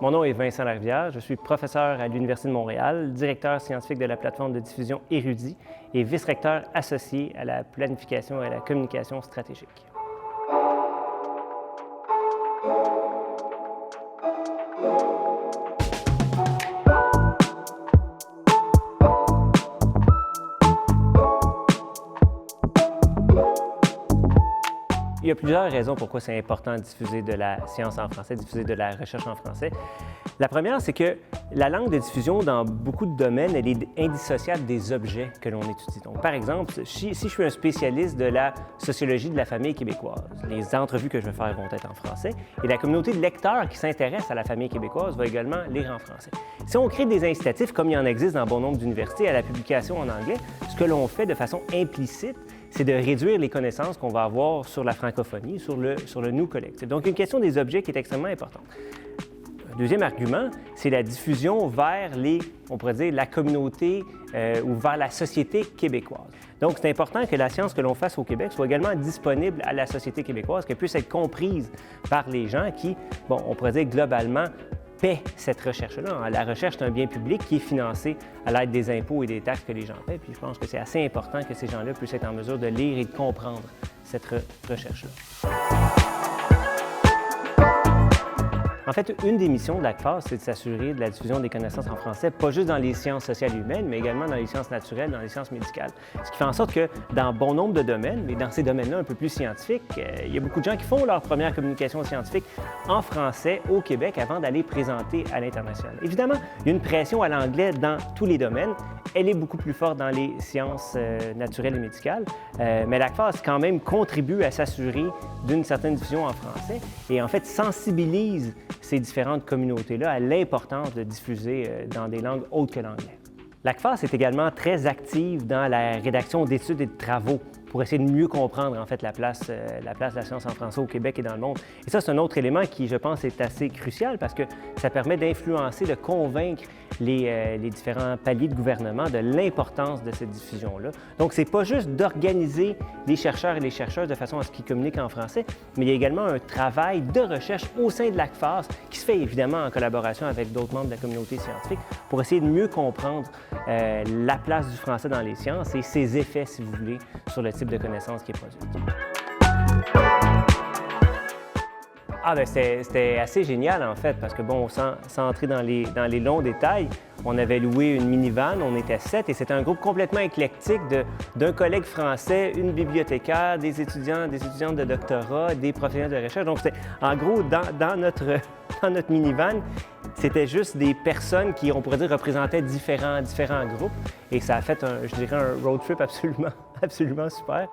Mon nom est Vincent Larivière, je suis professeur à l'Université de Montréal, directeur scientifique de la plateforme de diffusion Érudit et vice-recteur associé à la planification et à la communication stratégique. Il y a plusieurs raisons pourquoi c'est important de diffuser de la science en français, diffuser de la recherche en français. La première, c'est que la langue de diffusion, dans beaucoup de domaines, elle est indissociable des objets que l'on étudie. Donc, par exemple, si je suis un spécialiste de la sociologie de la famille québécoise, les entrevues que je vais faire vont être en français et la communauté de lecteurs qui s'intéresse à la famille québécoise va également lire en français. Si on crée des incitatifs, comme il y en existe dans bon nombre d'universités, à la publication en anglais, ce que l'on fait de façon implicite, c'est de réduire les connaissances qu'on va avoir sur la francophonie, sur le nous collectif. Donc, une question des objets qui est extrêmement importante. Un deuxième argument, c'est la diffusion vers on pourrait dire, la communauté ou vers la société québécoise. Donc, c'est important que la science que l'on fasse au Québec soit également disponible à la société québécoise, qu'elle puisse être comprise par les gens qui, on pourrait dire globalement, paient cette recherche-là. La recherche, c'est un bien public qui est financé à l'aide des impôts et des taxes que les gens paient. Puis je pense que c'est assez important que ces gens-là puissent être en mesure de lire et de comprendre cette recherche-là. En fait, une des missions de l'ACFAS, c'est de s'assurer de la diffusion des connaissances en français, pas juste dans les sciences sociales et humaines, mais également dans les sciences naturelles, dans les sciences médicales. Ce qui fait en sorte que dans bon nombre de domaines, mais dans ces domaines-là un peu plus scientifiques, il y a beaucoup de gens qui font leur première communication scientifique en français au Québec avant d'aller présenter à l'international. Évidemment, il y a une pression à l'anglais dans tous les domaines. Elle est beaucoup plus forte dans les sciences naturelles et médicales, mais l'ACFAS quand même contribue à s'assurer d'une certaine diffusion en français et en fait sensibilise ces différentes communautés-là à l'importance de diffuser dans des langues autres que l'anglais. L'ACFAS est également très active dans la rédaction d'études et de travaux pour essayer de mieux comprendre en fait la place de la science en français au Québec et dans le monde. Et ça, c'est un autre élément qui, je pense, est assez crucial parce que ça permet d'influencer, de convaincre les différents paliers de gouvernement de l'importance de cette diffusion-là. Donc, c'est pas juste d'organiser les chercheurs et les chercheuses de façon à ce qu'ils communiquent en français, mais il y a également un travail de recherche au sein de l'ACFAS qui se fait évidemment en collaboration avec d'autres membres de la communauté scientifique pour essayer de mieux comprendre la place du français dans les sciences et ses effets, si vous voulez, sur le type de connaissances qui est produite. C'était assez génial en fait, parce que sans entrer dans les longs détails, on avait loué une minivan, on était 7 et c'était un groupe complètement éclectique d'un collègue français, une bibliothécaire, des étudiantes de doctorat, des professionnels de recherche. Donc, en gros, dans notre minivan, c'était juste des personnes qui, on pourrait dire, représentaient différents groupes et ça a fait, je dirais, un road trip absolument super.